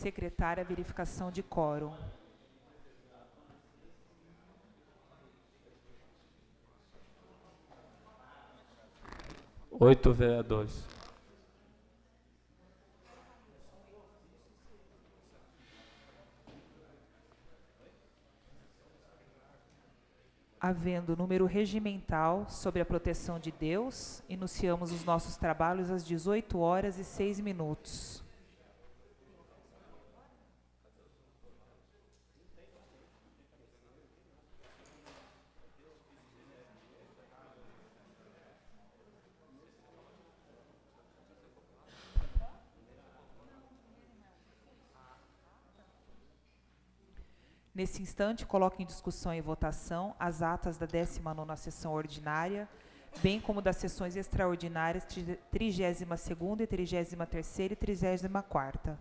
Secretária, verificação de quórum. Oito vereadores. Havendo número regimental sobre a proteção de Deus, iniciamos os nossos trabalhos às 18h06. Nesse instante, coloco em discussão e votação as atas da 19ª sessão ordinária, bem como das sessões extraordinárias 32ª e 33ª e 34ª.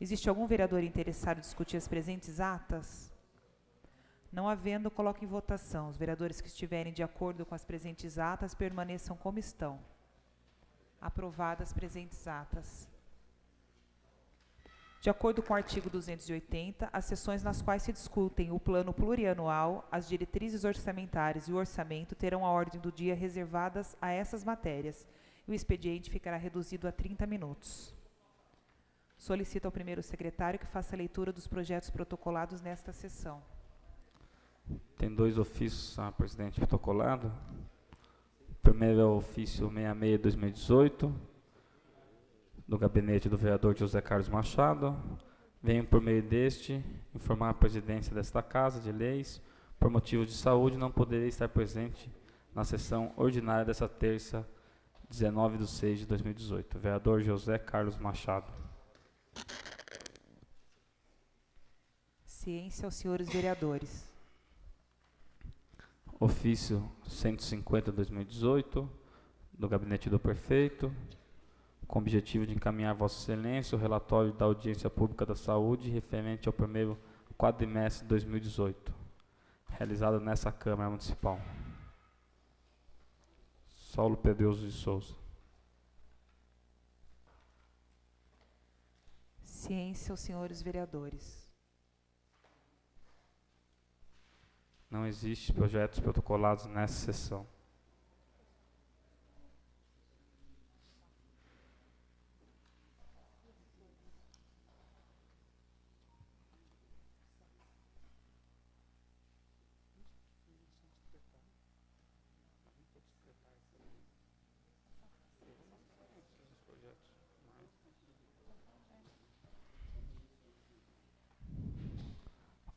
Existe algum vereador interessado em discutir as presentes atas? Não havendo, coloco em votação. Os vereadores que estiverem de acordo com as presentes atas permaneçam como estão. Aprovadas as presentes atas. De acordo com o artigo 280, as sessões nas quais se discutem o plano plurianual, as diretrizes orçamentárias e o orçamento terão a ordem do dia reservadas a essas matérias, e o expediente ficará reduzido a 30 minutos. Solicito ao primeiro secretário que faça a leitura dos projetos protocolados nesta sessão. Tem dois ofícios, presidente, protocolado. O primeiro é o ofício 66/2018, do gabinete do vereador José Carlos Machado. Venho, por meio deste, informar a presidência desta Casa de Leis, por motivos de saúde, não poderei estar presente na sessão ordinária desta terça, 19/6/2018. Vereador José Carlos Machado. Ciência aos senhores vereadores. Ofício 150/2018, do gabinete do prefeito, com o objetivo de encaminhar a Vossa Excelência o relatório da Audiência Pública da Saúde referente ao primeiro quadrimestre de 2018, realizado nessa Câmara Municipal. Saulo Pedroso de Souza. Ciência aos senhores vereadores. Não existe projetos protocolados nessa sessão.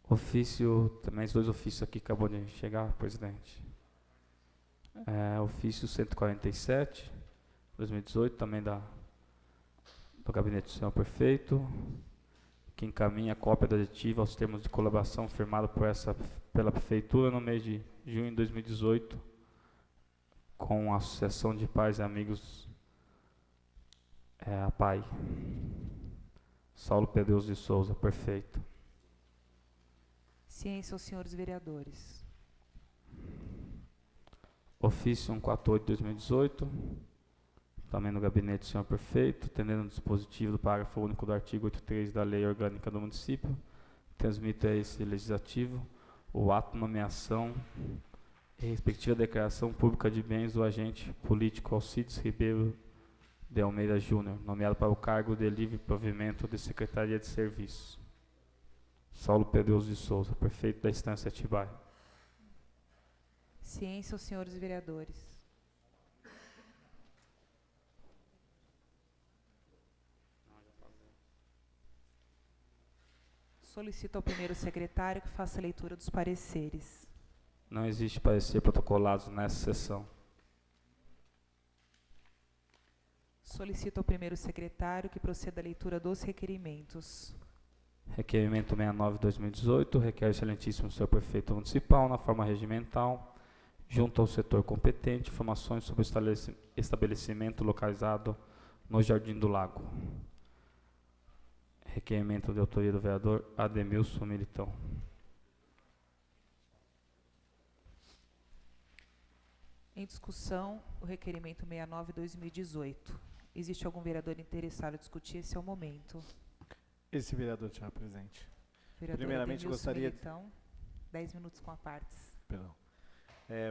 Ofício, também os dois ofícios aqui acabou de chegar, presidente. Ofício 147, 2018, também do gabinete do senhor prefeito, que encaminha a cópia da aditiva aos termos de colaboração firmada pela prefeitura no mês de junho de 2018, com a Associação de Pais e Amigos, a PAI. Saulo Pedroso de Souza, prefeito. Ciência aos senhores vereadores. Ofício 148/2018, também no gabinete do senhor prefeito, atendendo o dispositivo do parágrafo único do artigo 83 da Lei Orgânica do Município, transmite a esse legislativo o ato de nomeação e respectiva declaração pública de bens do agente político Alcides Ribeiro de Almeida Júnior, nomeado para o cargo de livre provimento de Secretaria de Serviços. Saulo Pedroso de Souza, prefeito da Estância Atibaia. Ciência aos senhores vereadores. Solicito ao primeiro secretário que faça a leitura dos pareceres. Não existe parecer protocolados nessa sessão. Solicito ao primeiro secretário que proceda à leitura dos requerimentos. Requerimento 69/2018, requer o excelentíssimo senhor prefeito municipal, na forma regimental, junto ao setor competente, informações sobre o estabelecimento localizado no Jardim do Lago. Requerimento de autoria do vereador Ademilson Militão. Em discussão, o requerimento 69/2018. Existe algum vereador interessado em discutir? Esse é o momento. Esse vereador, senhora presidente. Vereador Primeiramente, Ademilson gostaria... Militão, 10 minutos com a partes. Perdão.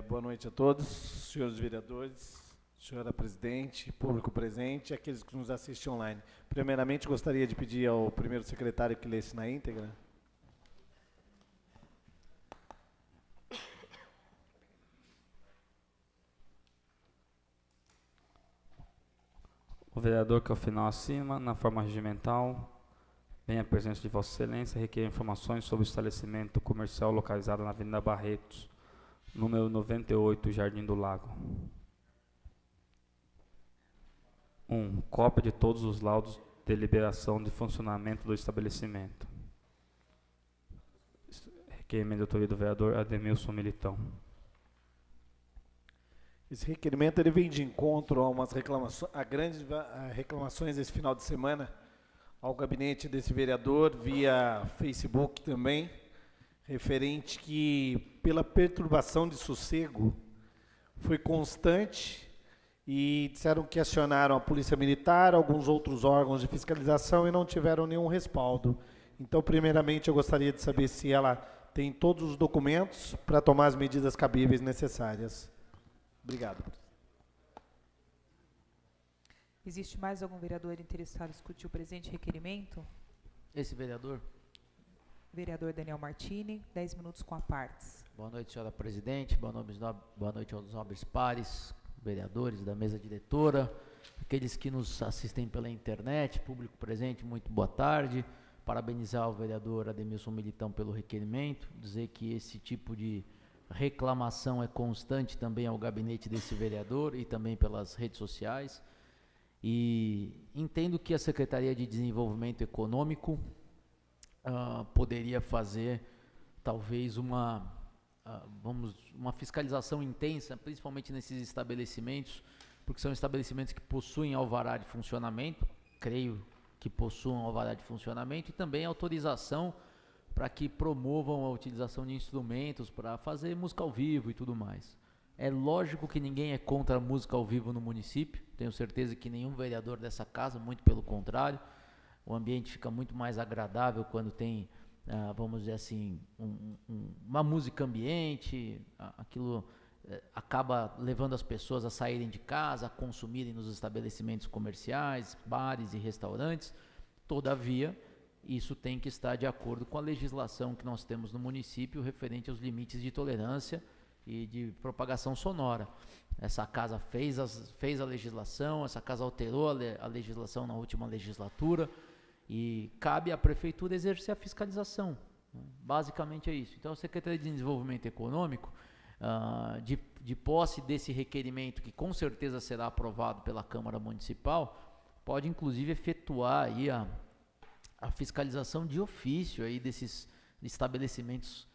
Boa noite a todos, senhores vereadores, senhora presidente, público presente e aqueles que nos assistem online. Primeiramente, gostaria de pedir ao primeiro secretário que lesse na íntegra. O vereador que ao final acima, na forma regimental, vem à presença de Vossa Excelência, requer informações sobre o estabelecimento comercial localizado na Avenida Barretos, número 98, Jardim do Lago. 1. Cópia de todos os laudos de liberação de funcionamento do estabelecimento. Requerimento de autoria do vereador Ademilson Militão. Esse requerimento ele vem de encontro a umas grandes reclamações esse final de semana ao gabinete desse vereador, via Facebook também, referente que, pela perturbação de sossego, foi constante e disseram que acionaram a Polícia Militar, alguns outros órgãos de fiscalização e não tiveram nenhum respaldo. Então, primeiramente, eu gostaria de saber se ela tem todos os documentos para tomar as medidas cabíveis necessárias. Obrigado. Existe mais algum vereador interessado em discutir o presente requerimento? Esse vereador. Vereador Daniel Martini, 10 minutos com a partes. Boa noite, senhora presidente. Boa noite aos nobres pares, vereadores da mesa diretora, aqueles que nos assistem pela internet, público presente, muito boa tarde. Parabenizar o vereador Ademilson Militão pelo requerimento, dizer que esse tipo de reclamação é constante também ao gabinete desse vereador e também pelas redes sociais. E entendo que a Secretaria de Desenvolvimento Econômico poderia fazer talvez uma fiscalização intensa, principalmente nesses estabelecimentos, porque são estabelecimentos que possuem alvará de funcionamento, creio que possuam alvará de funcionamento, e também autorização para que promovam a utilização de instrumentos para fazer música ao vivo e tudo mais. É lógico que ninguém é contra a música ao vivo no município, tenho certeza que nenhum vereador dessa casa, muito pelo contrário, o ambiente fica muito mais agradável quando tem, vamos dizer assim, uma música ambiente, aquilo acaba levando as pessoas a saírem de casa, a consumirem nos estabelecimentos comerciais, bares e restaurantes. Todavia, isso tem que estar de acordo com a legislação que nós temos no município referente aos limites de tolerância e de propagação sonora. Essa casa fez a legislação, essa casa alterou a legislação na última legislatura e cabe à prefeitura exercer a fiscalização. Basicamente é isso. Então, a Secretaria de Desenvolvimento Econômico, de posse desse requerimento, que com certeza será aprovado pela Câmara Municipal, pode inclusive efetuar aí a fiscalização de ofício aí desses estabelecimentos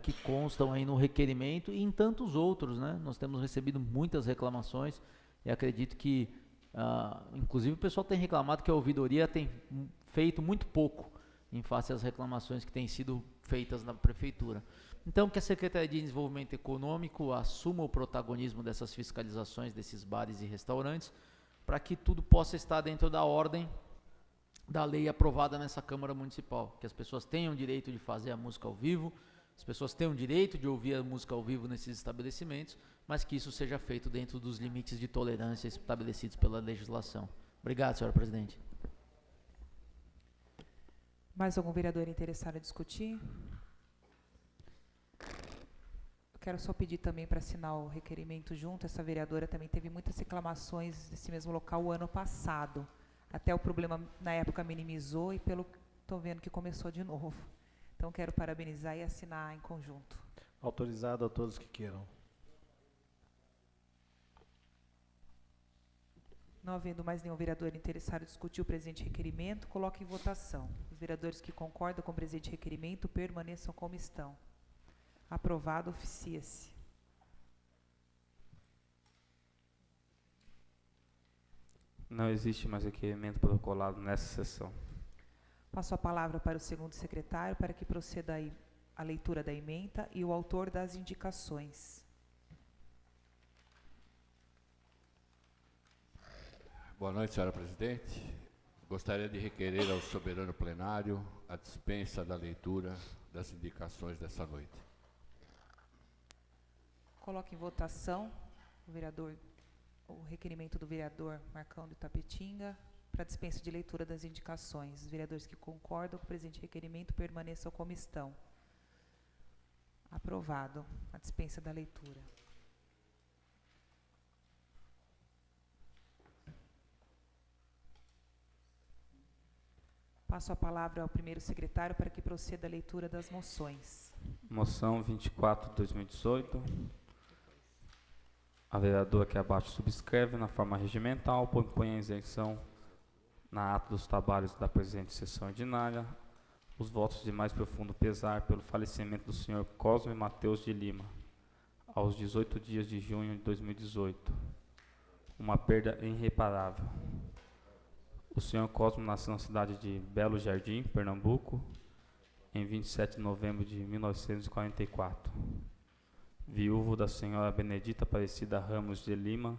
que constam aí no requerimento e em tantos outros, né? Nós temos recebido muitas reclamações e acredito que, inclusive o pessoal tem reclamado que a ouvidoria tem feito muito pouco em face às reclamações que têm sido feitas na prefeitura. Então, que a Secretaria de Desenvolvimento Econômico assuma o protagonismo dessas fiscalizações desses bares e restaurantes, para que tudo possa estar dentro da ordem da lei aprovada nessa Câmara Municipal, que as pessoas tenham o direito de fazer a música ao vivo, as pessoas tenham o direito de ouvir a música ao vivo nesses estabelecimentos, mas que isso seja feito dentro dos limites de tolerância estabelecidos pela legislação. Obrigado, senhora presidente. Mais algum vereador interessado em discutir? Eu quero só pedir também para assinar o requerimento junto. Essa vereadora também teve muitas reclamações desse mesmo local o ano passado. Até o problema na época minimizou e pelo que estou vendo que começou de novo. Então, quero parabenizar e assinar em conjunto. Autorizado a todos que queiram. Não havendo mais nenhum vereador interessado em discutir o presente requerimento, coloque em votação. Os vereadores que concordam com o presente requerimento permaneçam como estão. Aprovado, oficia-se. Não existe mais requerimento protocolado nessa sessão. Passo a palavra para o segundo secretário para que proceda a leitura da ementa e o autor das indicações. Boa noite, senhora presidente. Gostaria de requerer ao soberano plenário a dispensa da leitura das indicações dessa noite. Coloco em votação o requerimento do vereador Marcão do Itapetinga para dispensa de leitura das indicações. Os vereadores que concordam com o presente requerimento permaneçam como estão. Aprovado a dispensa da leitura. Passo a palavra ao primeiro secretário para que proceda a leitura das moções. Moção 24 de 2018. A vereadora que abaixo subscreve na forma regimental, propõe a isenção na ata dos trabalhos da presente sessão ordinária os votos de mais profundo pesar pelo falecimento do senhor Cosme Mateus de Lima, aos 18 dias de junho de 2018. Uma perda irreparável. O senhor Cosme nasceu na cidade de Belo Jardim, Pernambuco, em 27 de novembro de 1944. Viúvo da senhora Benedita Aparecida Ramos de Lima,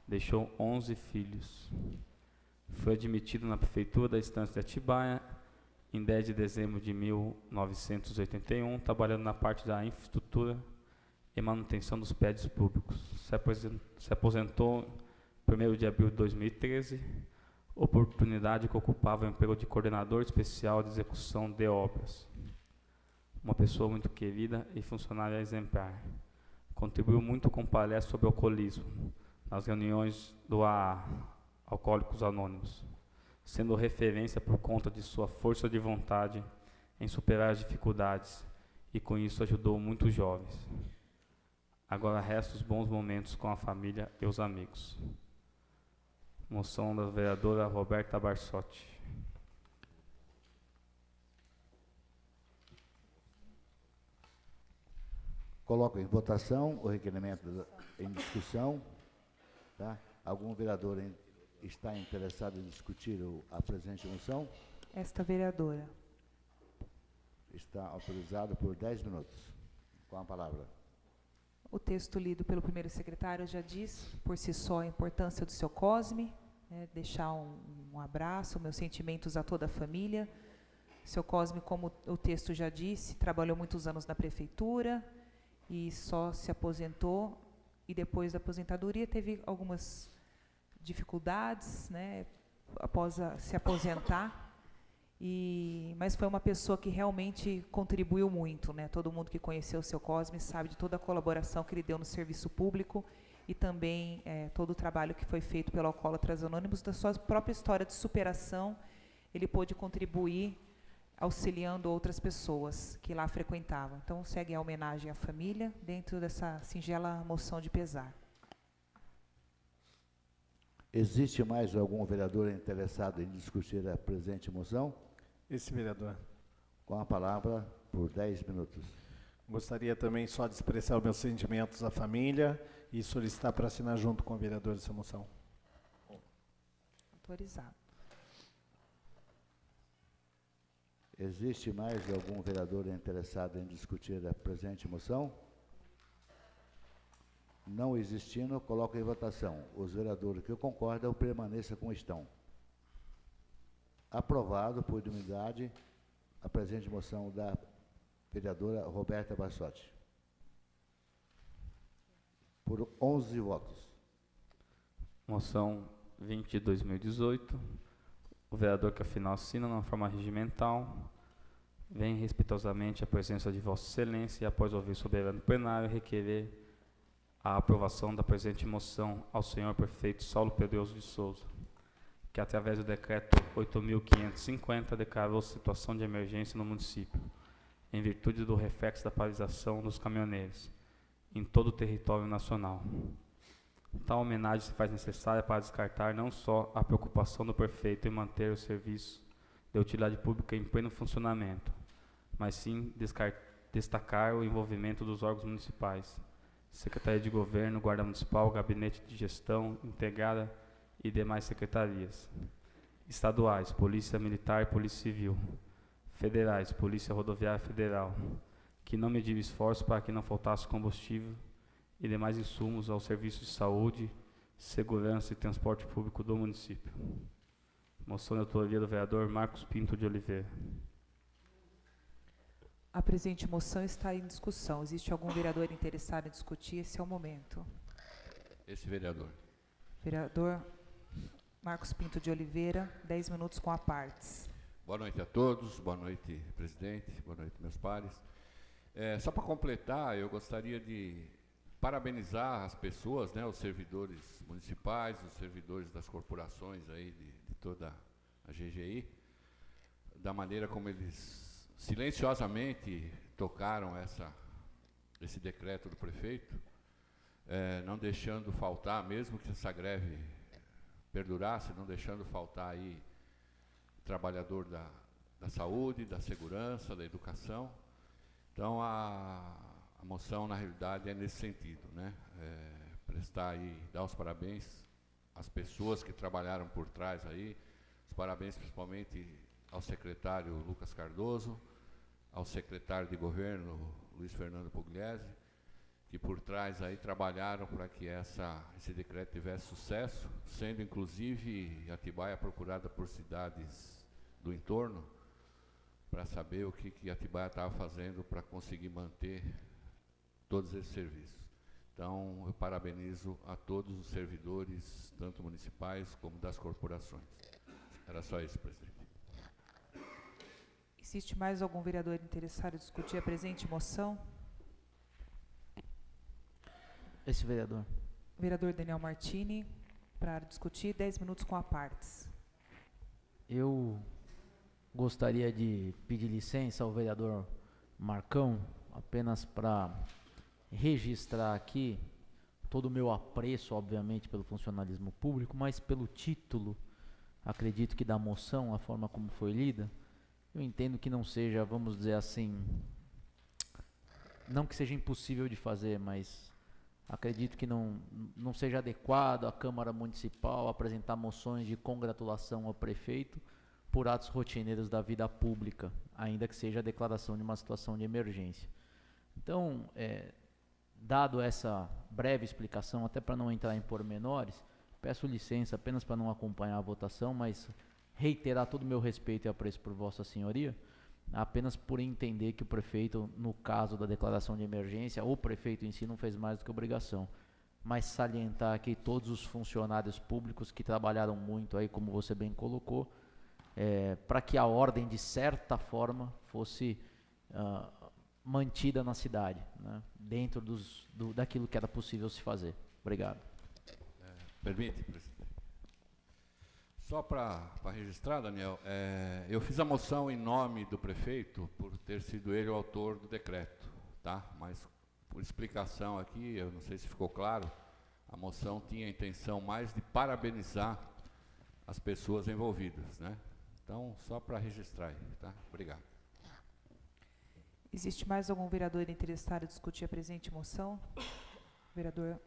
deixou 11 filhos. Foi admitido na prefeitura da estância de Atibaia em 10 de dezembro de 1981, trabalhando na parte da infraestrutura e manutenção dos prédios públicos. Se aposentou em 1º de abril de 2013, oportunidade que ocupava o emprego de coordenador especial de execução de obras. Uma pessoa muito querida e funcionária exemplar. Contribuiu muito com palestras sobre alcoolismo nas reuniões do AA, Alcoólicos Anônimos, sendo referência por conta de sua força de vontade em superar as dificuldades e com isso ajudou muitos jovens. Agora restam os bons momentos com a família e os amigos. Moção da vereadora Roberta Barsotti. Coloco em votação o requerimento em discussão. Tá? Algum vereador está interessado em discutir a presente moção? Esta vereadora. Está autorizado por 10 minutos. Com a palavra. O texto lido pelo primeiro secretário já diz, por si só, a importância do seu Cosme, deixar um abraço, meus sentimentos a toda a família. Seu Cosme, como o texto já disse, trabalhou muitos anos na prefeitura e só se aposentou, e depois da aposentadoria teve algumas dificuldades, após se aposentar, mas foi uma pessoa que realmente contribuiu muito, Todo mundo que conheceu o seu Cosme sabe de toda a colaboração que ele deu no serviço público e também todo o trabalho que foi feito pelo Alcoólatras Anônimos, da sua própria história de superação, ele pôde contribuir auxiliando outras pessoas que lá frequentavam. Então, segue a homenagem à família dentro dessa singela moção de pesar. Existe mais algum vereador interessado em discutir a presente moção? Esse vereador. Com a palavra, por 10 minutos. Gostaria também só de expressar os meus sentimentos à família e solicitar para assinar junto com o vereador essa moção. Autorizado. Existe mais algum vereador interessado em discutir a presente moção? Não existindo, coloco em votação. Os vereadores que concordam permaneçam como estão. Aprovado por unanimidade a presente moção da vereadora Roberta Barsotti. Por 11 votos. Moção 20 de 2018. O vereador que afinal assina na forma regimental vem respeitosamente à presença de Vossa Excelência e, após ouvir o soberano plenário, requerer a aprovação da presente moção ao senhor prefeito Saulo Pedroso de Souza, que através do decreto 8.550 declarou situação de emergência no município, em virtude do reflexo da paralisação dos caminhoneiros em todo o território nacional. Tal homenagem se faz necessária para descartar não só a preocupação do prefeito em manter o serviço de utilidade pública em pleno funcionamento, mas sim destacar o envolvimento dos órgãos municipais, Secretaria de Governo, Guarda Municipal, Gabinete de Gestão Integrada e demais secretarias, estaduais, Polícia Militar e Polícia Civil, federais, Polícia Rodoviária Federal, que não mediram esforço para que não faltasse combustível e demais insumos aos serviços de saúde, segurança e transporte público do município. Moção de autoria do vereador Marcos Pinto de Oliveira. A presente moção está em discussão. Existe algum vereador interessado em discutir? Esse é o momento. Esse vereador. Vereador Marcos Pinto de Oliveira, 10 minutos com a partes. Boa noite a todos, boa noite, presidente, boa noite, meus pares. Só para completar, eu gostaria de parabenizar as pessoas, né, os servidores municipais, os servidores das corporações aí de toda a GGI, da maneira como eles silenciosamente tocaram esse decreto do prefeito, não deixando faltar, mesmo que essa greve perdurasse, não deixando faltar aí trabalhador da saúde, da segurança, da educação. Então, a moção, na realidade, é nesse sentido, né? Prestar aí, dar os parabéns às pessoas que trabalharam por trás aí, os parabéns principalmente ao secretário Lucas Cardoso, ao secretário de governo Luiz Fernando Pugliese, que por trás aí trabalharam para que esse decreto tivesse sucesso, sendo inclusive Atibaia procurada por cidades do entorno, para saber o que Atibaia estava fazendo para conseguir manter todos esses serviços. Então, eu parabenizo a todos os servidores, tanto municipais como das corporações. Era só isso, presidente. Existe mais algum vereador interessado em discutir a presente moção? Esse vereador. Vereador Daniel Martini, para discutir, 10 minutos com a partes. Eu gostaria de pedir licença ao vereador Marcão, apenas para registrar aqui todo o meu apreço, obviamente, pelo funcionalismo público, mas pelo título, acredito que da moção, a forma como foi lida, eu entendo que não seja, vamos dizer assim, não que seja impossível de fazer, mas acredito que não seja adequado a Câmara Municipal apresentar moções de congratulação ao prefeito por atos rotineiros da vida pública, ainda que seja a declaração de uma situação de emergência. Então, dado essa breve explicação, até para não entrar em pormenores, peço licença apenas para não acompanhar a votação, mas reiterar todo o meu respeito e apreço por Vossa Senhoria, apenas por entender que o prefeito, no caso da declaração de emergência, o prefeito em si não fez mais do que obrigação, mas salientar aqui todos os funcionários públicos que trabalharam muito aí, como você bem colocou, para que a ordem, de certa forma, fosse mantida na cidade, né, dentro daquilo que era possível se fazer. Obrigado. Permite, presidente? Só para registrar, Daniel, eu fiz a moção em nome do prefeito, por ter sido ele o autor do decreto, tá? Mas, por explicação aqui, eu não sei se ficou claro, a moção tinha a intenção mais de parabenizar as pessoas envolvidas, né? Então, só para registrar aí, tá? Obrigado. Existe mais algum vereador interessado em discutir a presente moção? Vereador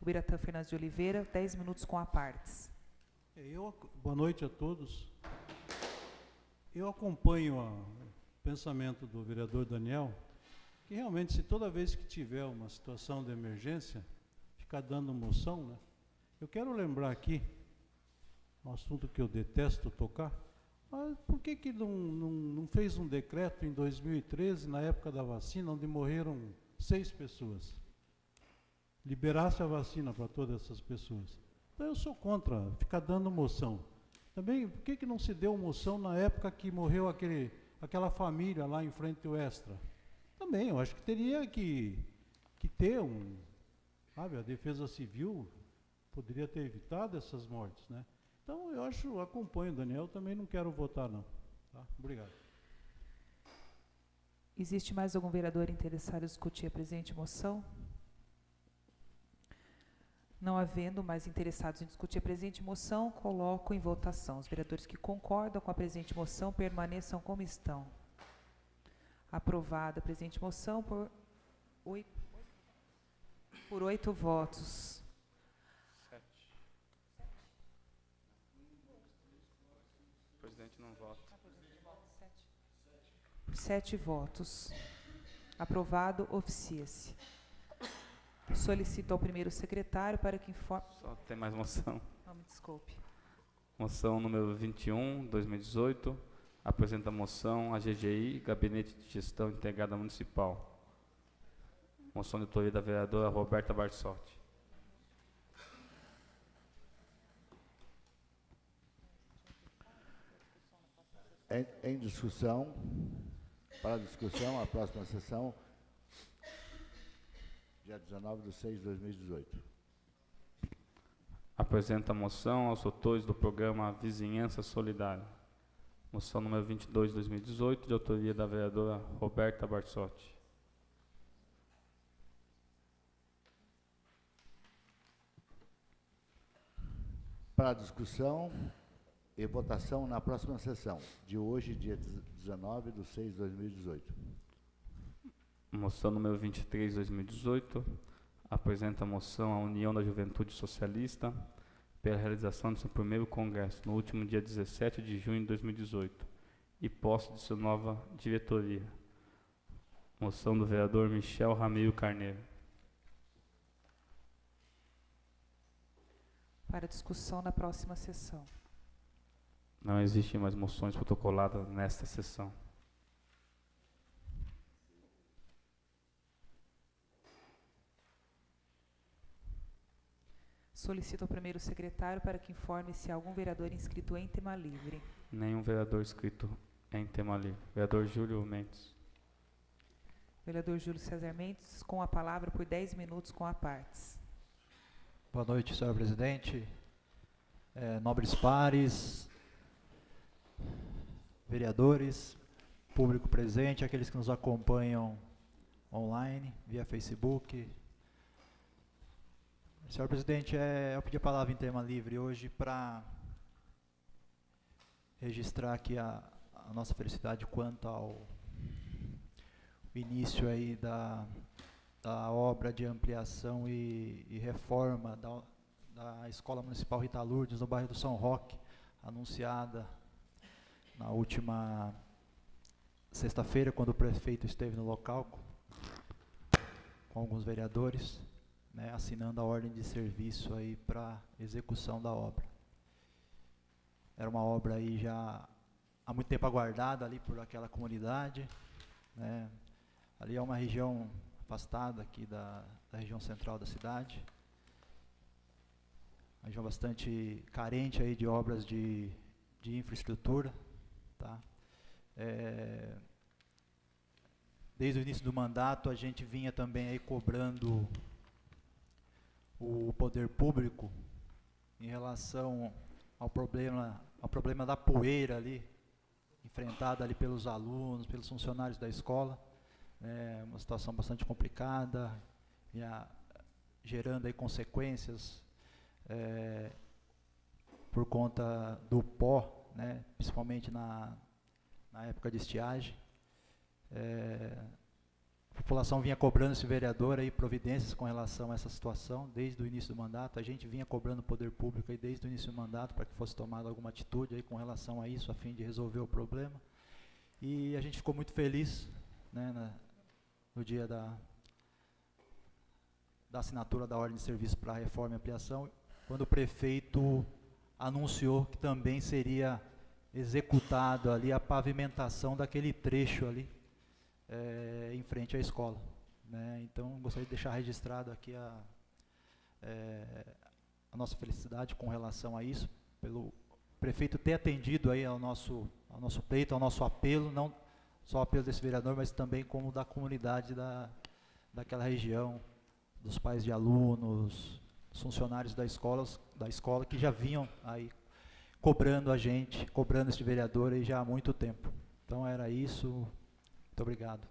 Ubiratã Fernandes de Oliveira, 10 minutos com a partes. Boa noite a todos. Eu acompanho o pensamento do vereador Daniel, que realmente, se toda vez que tiver uma situação de emergência, ficar dando moção, né? Eu quero lembrar aqui, um assunto que eu detesto tocar, mas por que não fez um decreto em 2013, na época da vacina, onde morreram 6 pessoas? Liberasse a vacina para todas essas pessoas. Então eu sou contra ficar dando moção. Também, por que não se deu moção na época que morreu aquela família lá em frente ao Extra? Também, eu acho que teria que ter sabe, a Defesa Civil poderia ter evitado essas mortes, né? Então, eu acompanho o Daniel, também não quero votar, não. Tá? Obrigado. Existe mais algum vereador interessado em discutir a presente moção? Não havendo mais interessados em discutir a presente moção, coloco em votação. Os vereadores que concordam com a presente moção permaneçam como estão. Aprovada a presente moção por 8 votos. 7 votos. Aprovado, oficia-se. Solicito ao primeiro secretário para que informe... Só tem mais moção. Não, me desculpe. Moção número 21, 2018. Apresenta a moção a GGI, Gabinete de Gestão Integrada Municipal. Moção de autoria da vereadora Roberta Barsotti. Em discussão, para discussão, a próxima sessão, dia 19/6/2018. Apresenta a moção aos autores do programa Vizinhança Solidária. Moção número 22, 2018, de autoria da vereadora Roberta Barsotti. Para discussão e votação na próxima sessão, de hoje, dia 19/6/2018. Moção número 23, 2018. Apresenta a moção à União da Juventude Socialista pela realização de seu primeiro congresso no último dia 17 de junho de 2018 e posse de sua nova diretoria. Moção do vereador Michel Ramiro Carneiro. Para discussão na próxima sessão. Não existem mais moções protocoladas nesta sessão. Solicito ao primeiro secretário para que informe se há algum vereador inscrito em tema livre. Nenhum vereador inscrito em tema livre. Vereador Júlio Mendes. Vereador Júlio César Mendes, com a palavra por 10 minutos com a partes. Boa noite, senhor presidente, nobres pares, vereadores, público presente, aqueles que nos acompanham online, via Facebook. Senhor presidente, eu pedi a palavra em tema livre hoje para registrar aqui a nossa felicidade quanto ao início aí da obra de ampliação e reforma da Escola Municipal Rita Lourdes, no bairro do São Roque, anunciada na última sexta-feira, quando o prefeito esteve no local com alguns vereadores, né, assinando a ordem de serviço aí para execução da obra. Era uma obra aí já há muito tempo aguardada ali por aquela comunidade, né. Ali é uma região afastada aqui da região central da cidade, uma região bastante carente aí de obras de infraestrutura, tá? Desde o início do mandato a gente vinha também aí cobrando o poder público em relação ao problema da poeira ali, enfrentada ali pelos alunos, pelos funcionários da escola. Uma situação bastante complicada, gerando aí consequências por conta do pó, né, principalmente na época de estiagem. A população vinha cobrando esse vereador aí providências com relação a essa situação desde o início do mandato. A gente vinha cobrando o poder público aí desde o início do mandato para que fosse tomada alguma atitude aí com relação a isso, a fim de resolver o problema. E a gente ficou muito feliz, né, no dia da assinatura da ordem de serviço para a reforma e ampliação, quando o prefeito anunciou que também seria executado ali a pavimentação daquele trecho ali, em frente à escola, né? Então, gostaria de deixar registrado aqui a nossa felicidade com relação a isso, pelo prefeito ter atendido aí ao nosso pleito, ao nosso apelo, não só o apelo desse vereador, mas também como da comunidade daquela região, dos pais de alunos, dos funcionários da escola que já vinham aí cobrando esse vereador aí já há muito tempo. Então era isso, muito obrigado.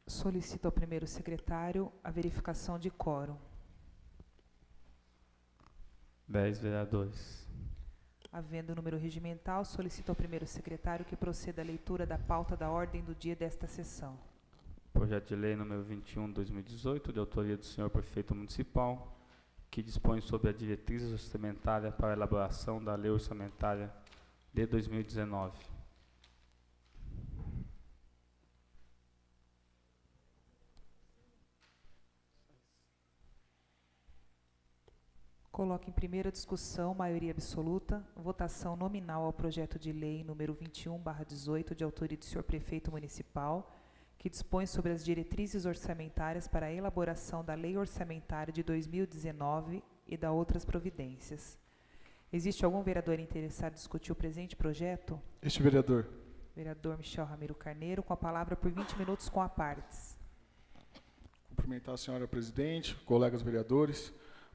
Solicito ao primeiro secretário a verificação de quórum. 10 vereadores. Havendo número regimental, solicito ao primeiro secretário que proceda à leitura da pauta da ordem do dia desta sessão. Projeto de lei número 21/2018, de autoria do senhor prefeito municipal, que dispõe sobre a diretriz orçamentária para a elaboração da lei orçamentária de 2019. Coloco em primeira discussão, maioria absoluta, votação nominal ao projeto de lei número 21/18, de autoria do senhor prefeito municipal, que dispõe sobre as diretrizes orçamentárias para a elaboração da lei orçamentária de 2019 e da outras providências. Existe algum vereador interessado em discutir o presente projeto? Este vereador. Vereador Michel Ramiro Carneiro, com a palavra por 20 minutos com a partes. Cumprimentar a senhora presidente, colegas vereadores,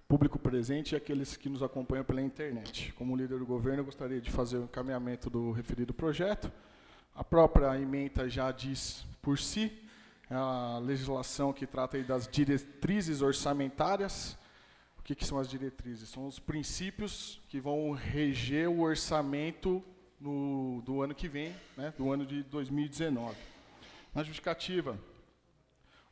público presente e aqueles que nos acompanham pela internet. Como líder do governo, eu gostaria de fazer o encaminhamento do referido projeto. A própria ementa já diz por si, a legislação que trata aí das diretrizes orçamentárias. O que são as diretrizes? São os princípios que vão reger o orçamento do ano que vem, né, do ano de 2019. Na justificativa,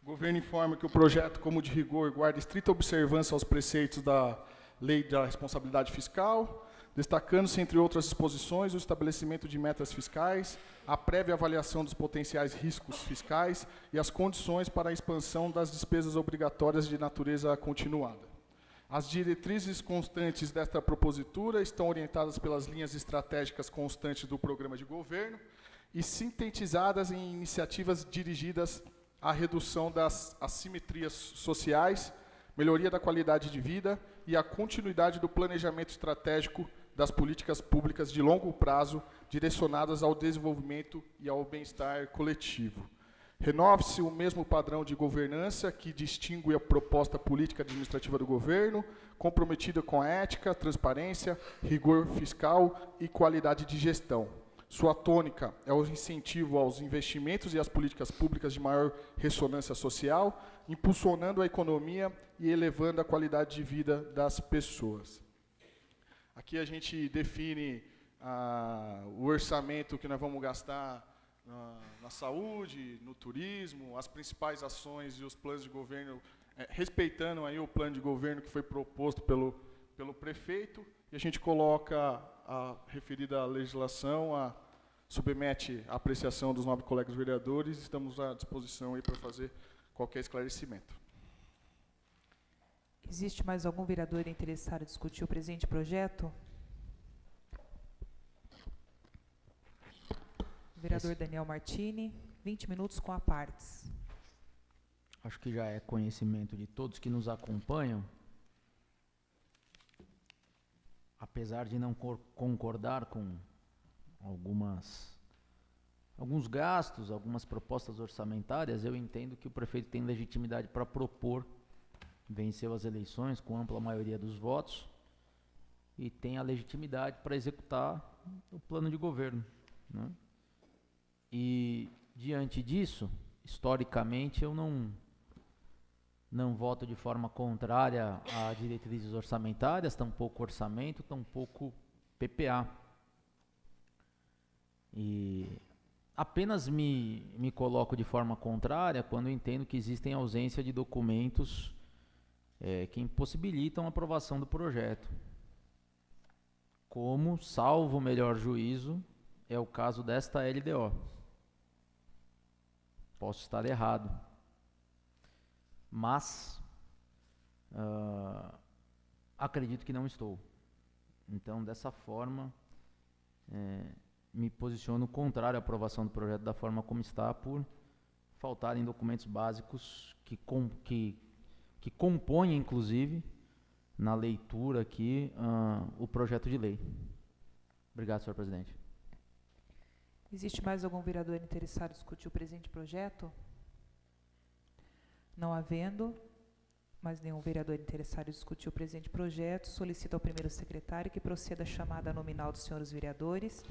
o governo informa que o projeto, como de rigor, guarda estrita observância aos preceitos da Lei da Responsabilidade Fiscal, destacando-se, entre outras disposições, o estabelecimento de metas fiscais, a prévia avaliação dos potenciais riscos fiscais e as condições para a expansão das despesas obrigatórias de natureza continuada. As diretrizes constantes desta propositura estão orientadas pelas linhas estratégicas constantes do programa de governo e sintetizadas em iniciativas dirigidas à redução das assimetrias sociais, melhoria da qualidade de vida e a continuidade do planejamento estratégico das políticas públicas de longo prazo direcionadas ao desenvolvimento e ao bem-estar coletivo. Renove-se o mesmo padrão de governança que distingue a proposta política administrativa do governo, comprometida com a ética, transparência, rigor fiscal e qualidade de gestão. Sua tônica é o incentivo aos investimentos e às políticas públicas de maior ressonância social, impulsionando a economia e elevando a qualidade de vida das pessoas. Aqui a gente define o orçamento que nós vamos gastar na saúde, no turismo, as principais ações e os planos de governo, respeitando aí o plano de governo que foi proposto pelo prefeito, e a gente coloca a referida legislação, submete à apreciação dos nobres colegas vereadores, estamos à disposição aí para fazer qualquer esclarecimento. Existe mais algum vereador interessado em discutir o presente projeto? Vereador Daniel Martini, 20 minutos com a partes. Acho que já é conhecimento de todos que nos acompanham. Apesar de não concordar com alguns gastos, algumas propostas orçamentárias, eu entendo que o prefeito tem legitimidade para propor, venceu as eleições com ampla maioria dos votos e tem a legitimidade para executar o plano de governo, né? E, diante disso, historicamente, eu não voto de forma contrária a diretrizes orçamentárias, tampouco orçamento, tampouco PPA. E apenas me coloco de forma contrária quando entendo que existem ausência de documentos que impossibilitam a aprovação do projeto. Como, salvo o melhor juízo, é o caso desta LDO. Posso estar errado, mas acredito que não estou. Então, dessa forma, me posiciono contrário à aprovação do projeto da forma como está, por faltarem documentos básicos que compõem, inclusive, na leitura aqui, o projeto de lei. Obrigado, senhor presidente. Existe mais algum vereador interessado em discutir o presente projeto? Não havendo mais nenhum vereador interessado em discutir o presente projeto, solicito ao primeiro secretário que proceda a chamada nominal dos senhores vereadores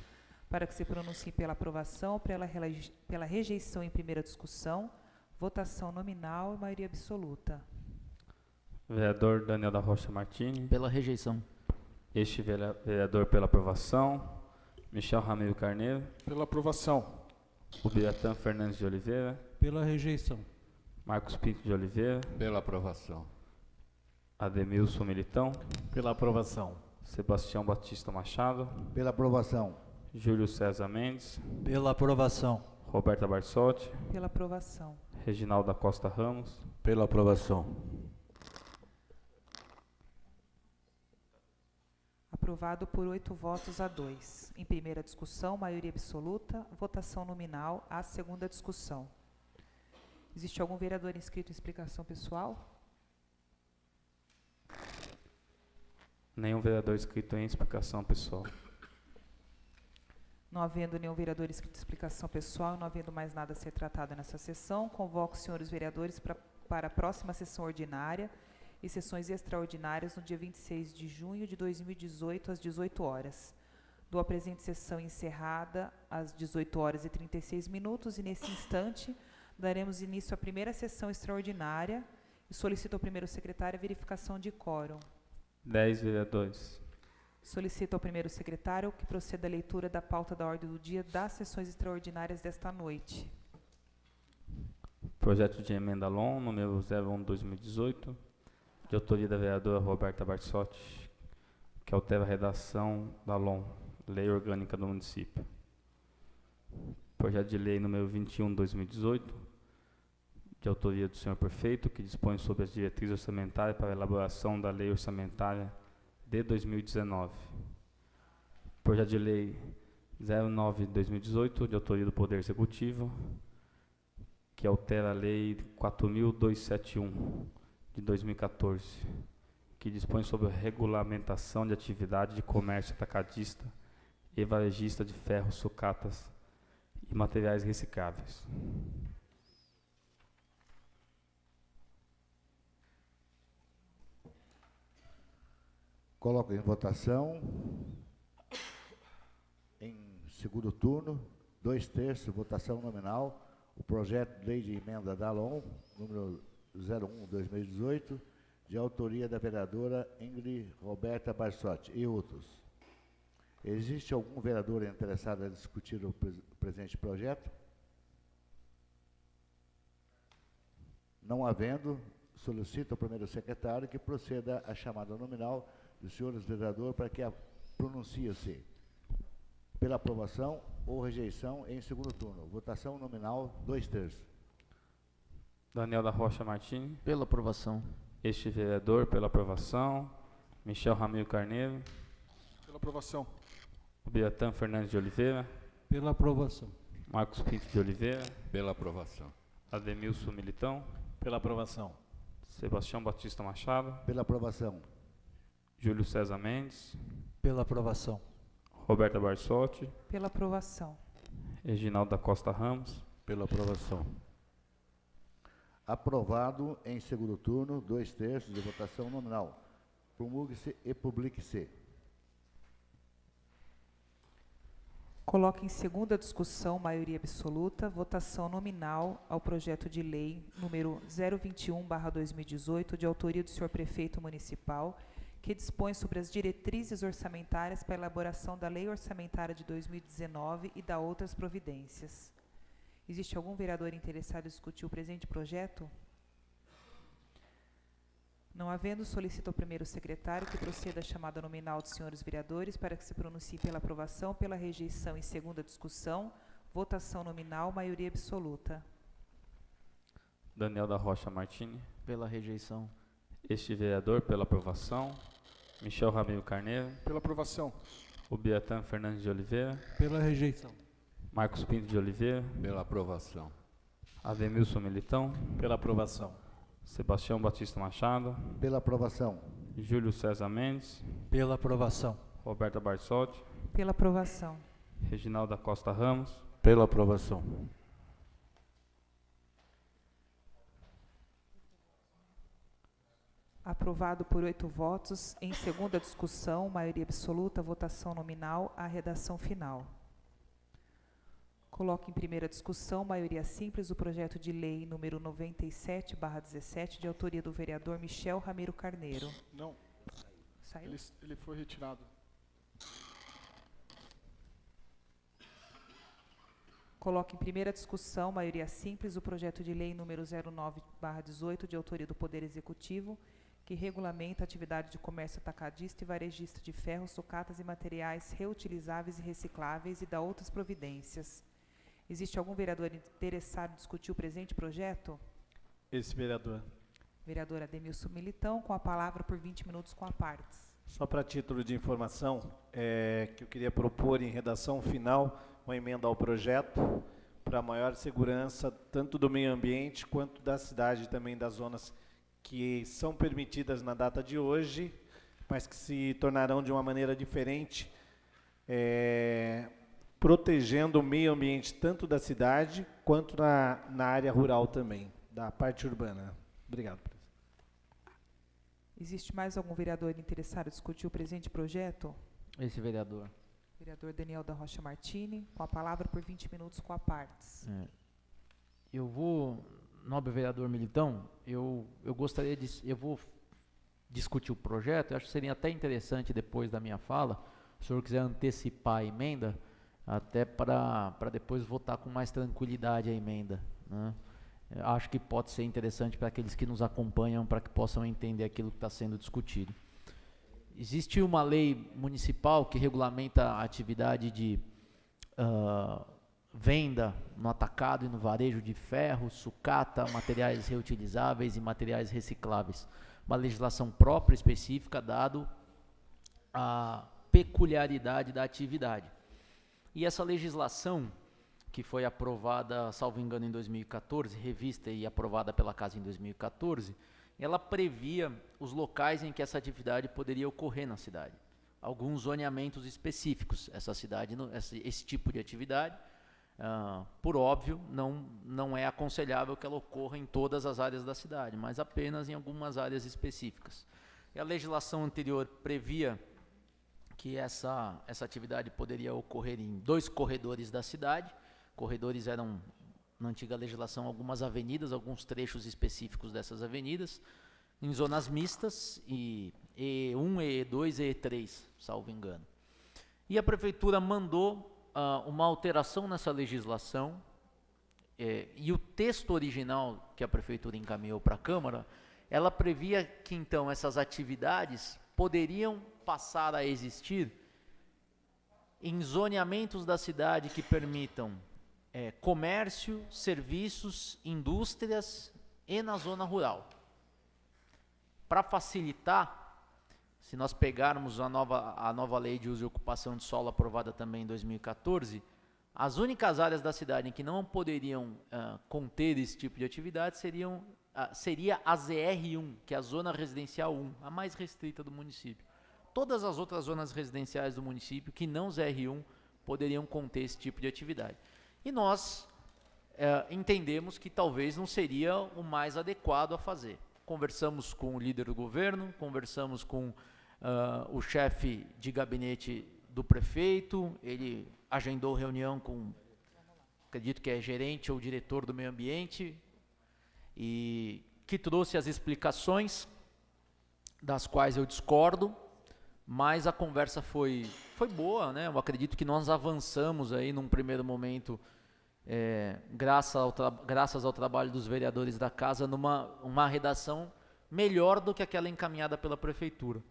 para que se pronunciem pela aprovação, pela rejeição em primeira discussão, votação nominal e maioria absoluta. Vereador Daniel da Rocha Martini. Pela rejeição. Este vereador pela aprovação. Michel Ramiro Carneiro. Pela aprovação. Ubiratã Fernandes de Oliveira. Pela rejeição. Marcos Pinto de Oliveira. Pela aprovação. Ademilson Militão. Pela aprovação. Sebastião Batista Machado. Pela aprovação. Júlio César Mendes. Pela aprovação. Roberta Barsotti. Pela aprovação. Reginaldo da Costa Ramos. Pela aprovação. Aprovado por 8 votos a 2. Em primeira discussão, maioria absoluta, votação nominal. A segunda discussão. Existe algum vereador inscrito em explicação pessoal? Nenhum vereador inscrito em explicação pessoal. Não havendo nenhum vereador inscrito em explicação pessoal e não havendo mais nada a ser tratado nessa sessão, convoco os senhores vereadores para a próxima sessão ordinária e sessões extraordinárias no dia 26 de junho de 2018, às 18 horas. Dou a presente sessão encerrada às 18 horas e 36 minutos e, nesse instante, daremos início à primeira sessão extraordinária e solicito ao primeiro secretário a verificação de quórum. 10 vereadores. Solicito ao primeiro secretário que proceda à leitura da pauta da ordem do dia das sessões extraordinárias desta noite. Projeto de emenda LON, número 01/2018, de autoria da vereadora Roberta Barsotti, que altera a redação da LON, Lei Orgânica do Município. Projeto de lei número 21/2018, de autoria do senhor prefeito, que dispõe sobre as diretrizes orçamentárias para a elaboração da lei orçamentária de 2019. Projeto de lei 09/2018, de autoria do Poder Executivo, que altera a lei 4.271, de 2014, que dispõe sobre a regulamentação de atividade de comércio atacadista e varejista de ferro, sucatas e materiais recicláveis. Coloco em votação, em segundo turno, 2/3, votação nominal, o projeto de lei de emenda da LON, número 01/2018, de autoria da vereadora Ingrid Roberta Barsotti e outros. Existe algum vereador interessado em discutir o presente projeto? Não havendo, solicito ao primeiro secretário que proceda à chamada nominal dos senhores vereadores para que pronuncie-se pela aprovação ou rejeição em segundo turno. Votação nominal, 2/3. Daniel da Rocha Martins. Pela aprovação. Este vereador, pela aprovação. Michel Ramiro Carneiro. Pela aprovação. Biratã Fernandes de Oliveira. Pela aprovação. Marcos Pinto de Oliveira. Pela aprovação. Ademilson Militão. Pela aprovação. Sebastião Batista Machado. Pela aprovação. Júlio César Mendes. Pela aprovação. Roberta Barsotti. Pela aprovação. Reginaldo da Costa Ramos. Pela aprovação. Aprovado em segundo turno, 2/3 de votação nominal. Promulgue-se e publique-se. Coloco em segunda discussão, maioria absoluta, votação nominal ao projeto de lei número 021/2018, de autoria do senhor prefeito municipal, que dispõe sobre as diretrizes orçamentárias para a elaboração da lei orçamentária de 2019 e da outras providências. Existe algum vereador interessado em discutir o presente projeto? Não havendo, solicito ao primeiro secretário que proceda à chamada nominal dos senhores vereadores para que se pronuncie pela aprovação, pela rejeição em segunda discussão. Votação nominal, maioria absoluta. Daniel da Rocha Martins. Pela rejeição. Este vereador, pela aprovação. Michel Ramiro Carneiro. Pela aprovação. O Biratã Fernandes de Oliveira. Pela rejeição. Marcos Pinto de Oliveira. Pela aprovação. Ademilson Militão. Pela aprovação. Sebastião Batista Machado. Pela aprovação. Júlio César Mendes. Pela aprovação. Roberta Barsotti. Pela aprovação. Reginaldo da Costa Ramos. Pela aprovação. Aprovado por 8 votos. Em segunda discussão, maioria absoluta, votação nominal, a redação final. Coloco em primeira discussão, maioria simples, o projeto de lei número 97/17, de autoria do vereador Michel Ramiro Carneiro. Não, Saiu? ele foi retirado. Coloco em primeira discussão, maioria simples, o projeto de lei número 09/18, de autoria do Poder Executivo, que regulamenta a atividade de comércio atacadista e varejista de ferro, sucatas e materiais reutilizáveis e recicláveis e da outras providências. Existe algum vereador interessado em discutir o presente projeto? Esse vereador. Vereador Ademilson Militão, com a palavra por 20 minutos com a partes. Só para título de informação, que eu queria propor em redação final uma emenda ao projeto para maior segurança tanto do meio ambiente quanto da cidade, também das zonas que são permitidas na data de hoje, mas que se tornarão de uma maneira diferente, protegendo o meio ambiente tanto da cidade quanto na área rural também, da parte urbana. Obrigado, presidente. Existe mais algum vereador interessado em discutir o presente projeto? Esse vereador. Vereador Daniel da Rocha Martini, com a palavra por 20 minutos com a partes. Eu vou, nobre vereador Militão, eu gostaria de, eu vou discutir o projeto. Eu acho que seria até interessante, depois da minha fala, se o senhor quiser antecipar a emenda, até para depois votar com mais tranquilidade a emenda, né? Acho que pode ser interessante para aqueles que nos acompanham, para que possam entender aquilo que está sendo discutido. Existe uma lei municipal que regulamenta a atividade de venda no atacado e no varejo de ferro, sucata, materiais reutilizáveis e materiais recicláveis. Uma legislação própria, específica, dado a peculiaridade da atividade. E essa legislação, que foi aprovada, salvo engano, em 2014, revista e aprovada pela Casa em 2014, ela previa os locais em que essa atividade poderia ocorrer na cidade. Alguns zoneamentos específicos. Essa cidade, esse tipo de atividade, por óbvio, não é aconselhável que ela ocorra em todas as áreas da cidade, mas apenas em algumas áreas específicas. E a legislação anterior previa que essa atividade poderia ocorrer em 2 corredores da cidade. Corredores eram, na antiga legislação, algumas avenidas, alguns trechos específicos dessas avenidas, em zonas mistas, E1, E2 e E3, salvo engano. E a prefeitura mandou uma alteração nessa legislação, e o texto original que a prefeitura encaminhou para a Câmara, ela previa que, então, essas atividades poderiam passar a existir em zoneamentos da cidade que permitam comércio, serviços, indústrias e na zona rural. Para facilitar, se nós pegarmos a nova lei de uso e ocupação de solo aprovada também em 2014, as únicas áreas da cidade em que não poderiam conter esse tipo de atividade seria a ZR1, que é a Zona Residencial 1, a mais restrita do município. Todas as outras zonas residenciais do município, que não ZR1, poderiam conter esse tipo de atividade. E nós entendemos que talvez não seria o mais adequado a fazer. Conversamos com o líder do governo, conversamos com o chefe de gabinete do prefeito, ele agendou reunião com, acredito que é gerente ou diretor do meio ambiente, e que trouxe as explicações, das quais eu discordo, mas a conversa foi boa, né? Eu acredito que nós avançamos aí num primeiro momento, graças ao trabalho dos vereadores da casa, numa redação melhor do que aquela encaminhada pela prefeitura.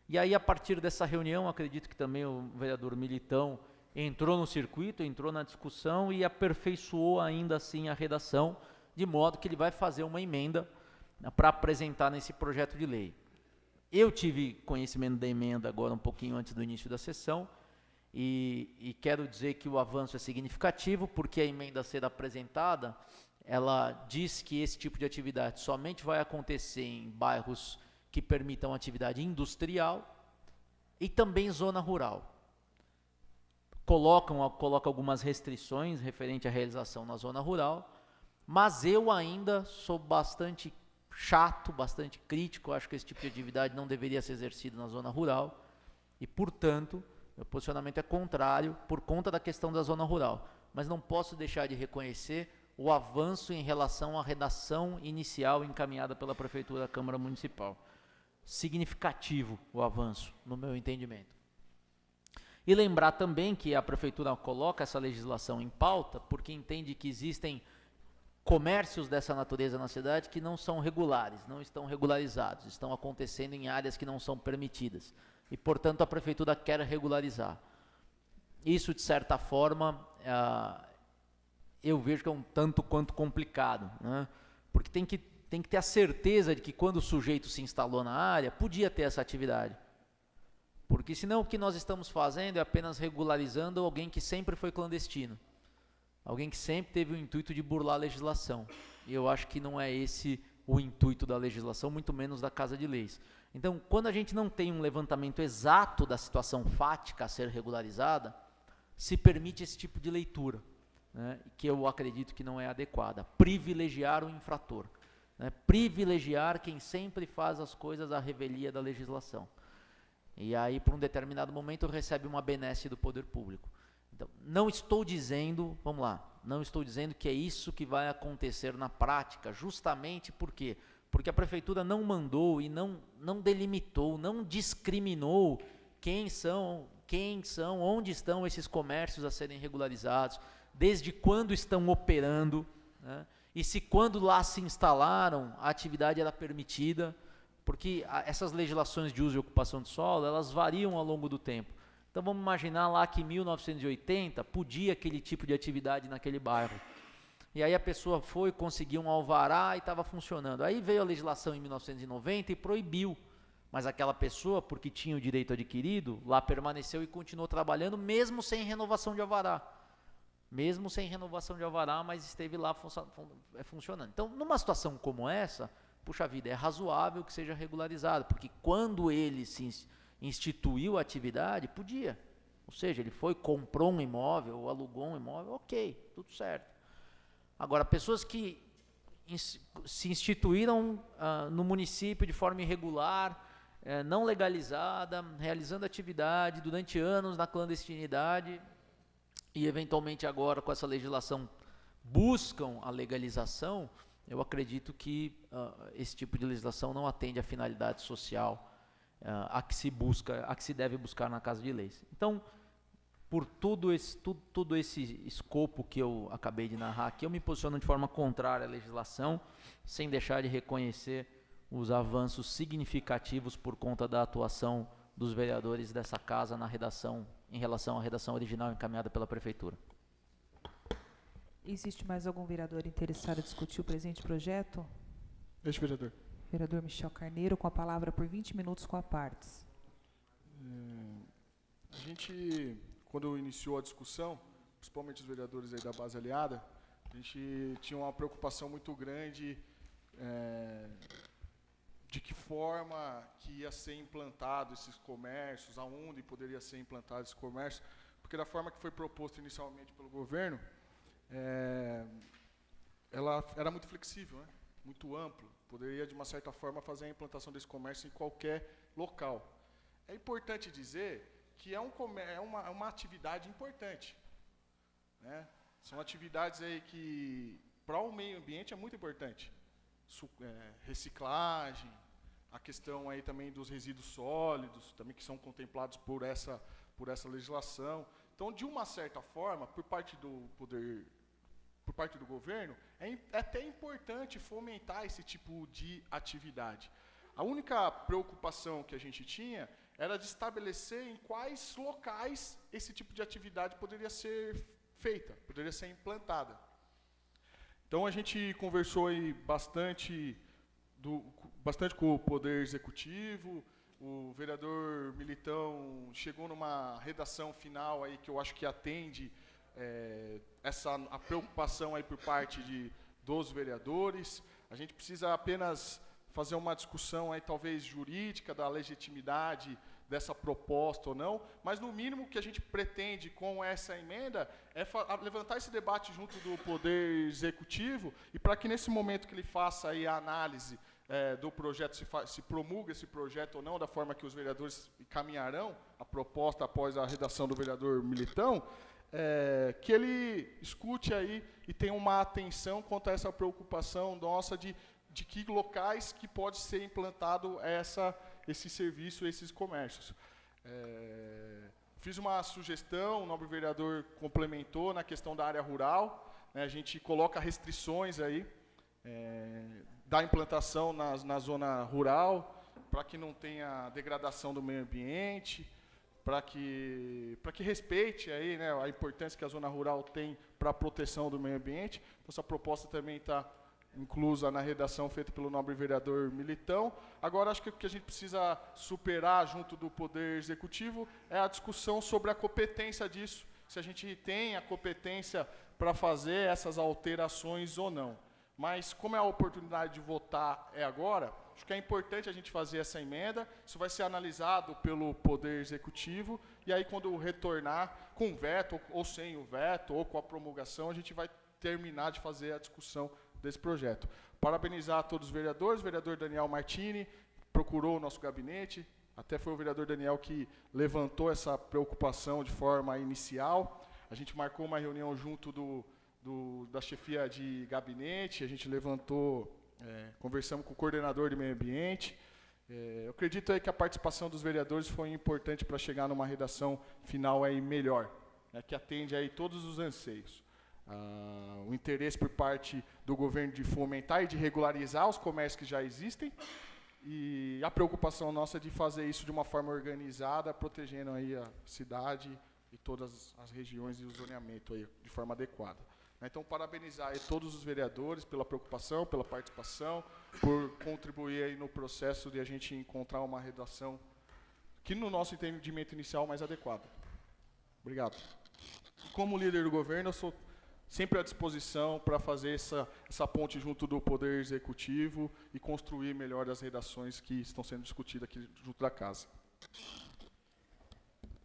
E aí, a partir dessa reunião, acredito que também o vereador Militão entrou no circuito, entrou na discussão e aperfeiçoou ainda assim a redação, de modo que ele vai fazer uma emenda para apresentar nesse projeto de lei. Eu tive conhecimento da emenda agora um pouquinho antes do início da sessão, e quero dizer que o avanço é significativo, porque a emenda a ser apresentada, ela diz que esse tipo de atividade somente vai acontecer em bairros que permitam atividade industrial e também zona rural. Coloca algumas restrições referente à realização na zona rural, mas eu ainda sou bastante chato, bastante crítico, acho que esse tipo de atividade não deveria ser exercido na zona rural, e, portanto, meu posicionamento é contrário por conta da questão da zona rural, mas não posso deixar de reconhecer o avanço em relação à redação inicial encaminhada pela Prefeitura da Câmara Municipal. Significativo o avanço, no meu entendimento. E lembrar também que a Prefeitura coloca essa legislação em pauta porque entende que existem comércios dessa natureza na cidade que não são regulares, não estão regularizados, estão acontecendo em áreas que não são permitidas. E, portanto, a Prefeitura quer regularizar. Isso, de certa forma, eu vejo que é um tanto quanto complicado, né? Porque tem que ter a certeza de que quando o sujeito se instalou na área, podia ter essa atividade. Porque senão o que nós estamos fazendo é apenas regularizando alguém que sempre foi clandestino. Alguém que sempre teve o intuito de burlar a legislação. E eu acho que não é esse o intuito da legislação, muito menos da Casa de Leis. Então, quando a gente não tem um levantamento exato da situação fática a ser regularizada, se permite esse tipo de leitura, né, que eu acredito que não é adequada. Privilegiar o infrator, né, privilegiar quem sempre faz as coisas à revelia da legislação. E aí, por um determinado momento, recebe uma benesse do poder público. Então, não estou dizendo, vamos lá, não estou dizendo que é isso que vai acontecer na prática, justamente por quê? Porque a prefeitura não mandou e não delimitou, não discriminou quem são, onde estão esses comércios a serem regularizados, desde quando estão operando, né? E se quando lá se instalaram, a atividade era permitida, porque essas legislações de uso e ocupação de solo, elas variam ao longo do tempo. Então vamos imaginar lá que em 1980 podia aquele tipo de atividade naquele bairro. E aí a pessoa foi, conseguiu um alvará e estava funcionando. Aí veio a legislação em 1990 e proibiu. Mas aquela pessoa, porque tinha o direito adquirido, lá permaneceu e continuou trabalhando, mesmo sem renovação de alvará. Mesmo sem renovação de alvará, mas esteve lá funcionando. Então, numa situação como essa, puxa vida, é razoável que seja regularizado, porque quando ele se instituiu a atividade, podia. Ou seja, ele foi, comprou um imóvel, ou alugou um imóvel, ok, tudo certo. Agora, pessoas que se instituíram no município de forma irregular, não legalizada, realizando atividade durante anos na clandestinidade e eventualmente agora com essa legislação buscam a legalização, eu acredito que esse tipo de legislação não atende à finalidade social a que se deve buscar na Casa de Leis. Então, por todo esse escopo que eu acabei de narrar aqui, eu me posiciono de forma contrária à legislação, sem deixar de reconhecer os avanços significativos por conta da atuação dos vereadores dessa casa na redação, em relação à redação original encaminhada pela Prefeitura. Existe mais algum vereador interessado em discutir o presente projeto? Este vereador. Vereador Michel Carneiro, com a palavra por 20 minutos com a partes. A gente, quando iniciou a discussão, principalmente os vereadores aí da base aliada, a gente tinha uma preocupação muito grande de que forma que ia ser implantado esses comércios, aonde poderia ser implantado esse comércio, porque da forma que foi proposto inicialmente pelo governo, ela era muito flexível, né? Muito amplo, poderia de uma certa forma fazer a implantação desse comércio em qualquer local. É importante dizer que é uma atividade importante, né? São atividades aí que para o meio ambiente é muito importante. Reciclagem, a questão aí também dos resíduos sólidos, também que são contemplados por essa legislação. Então, de uma certa forma, por parte do governo, é até importante fomentar esse tipo de atividade. A única preocupação que a gente tinha era de estabelecer em quais locais esse tipo de atividade poderia ser feita, poderia ser implantada. Então, a gente conversou aí bastante com o Poder Executivo. O vereador Militão chegou numa redação final aí que eu acho que atende a preocupação aí por parte dos vereadores. A gente precisa apenas fazer uma discussão aí talvez jurídica da legitimidade dessa proposta ou não, mas no mínimo que a gente pretende com essa emenda é levantar esse debate junto do Poder Executivo e para que nesse momento que ele faça aí a análise do projeto, se promulga esse projeto ou não, da forma que os vereadores encaminharão a proposta após a redação do vereador Militão, que ele escute aí e tenha uma atenção quanto a essa preocupação nossa de que locais que pode ser implantado esse serviço, esses comércios. Fiz uma sugestão, o nobre vereador complementou na questão da área rural, né, a gente coloca restrições aí, da implantação na zona rural, para que não tenha degradação do meio ambiente, para que respeite aí, né, a importância que a zona rural tem para a proteção do meio ambiente. Então, essa proposta também está inclusa na redação feita pelo nobre vereador Militão. Agora, acho que o que a gente precisa superar junto do Poder Executivo é a discussão sobre a competência disso, se a gente tem a competência para fazer essas alterações ou não. Mas, como é a oportunidade de votar é agora, acho que é importante a gente fazer essa emenda. Isso vai ser analisado pelo Poder Executivo, e aí, quando retornar com veto, ou sem o veto, ou com a promulgação, a gente vai terminar de fazer a discussão desse projeto. Parabenizar a todos os vereadores, o vereador Daniel Martini procurou o nosso gabinete, até foi o vereador Daniel que levantou essa preocupação de forma inicial. A gente marcou uma reunião junto da chefia de gabinete, a gente levantou, conversamos com o coordenador de meio ambiente. Eu acredito aí que a participação dos vereadores foi importante para chegar numa redação final aí melhor, né, que atende aí todos os anseios. O interesse por parte do governo de fomentar e de regularizar os comércios que já existem, e a preocupação nossa de fazer isso de uma forma organizada, protegendo aí a cidade e todas as regiões e o zoneamento aí de forma adequada. Então, parabenizar aí todos os vereadores pela preocupação, pela participação, por contribuir aí no processo de a gente encontrar uma redação que, no nosso entendimento inicial, mais adequada. Obrigado. Como líder do governo, eu sou sempre à disposição para fazer essa ponte junto do Poder Executivo e construir melhor as redações que estão sendo discutidas aqui junto da casa.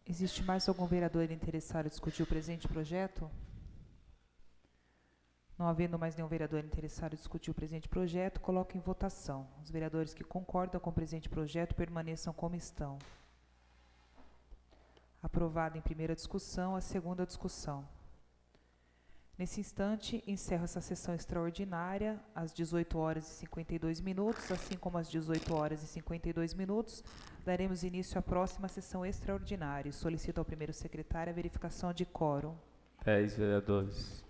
Existe mais algum vereador interessado em discutir o presente projeto? Não havendo mais nenhum vereador interessado em discutir o presente projeto, coloco em votação. Os vereadores que concordam com o presente projeto permaneçam como estão. Aprovado em primeira discussão, a segunda discussão. Nesse instante, encerro essa sessão extraordinária às 18h52, assim como às 18h52, daremos início à próxima sessão extraordinária. Solicito ao primeiro secretário a verificação de quórum. 10 vereadores.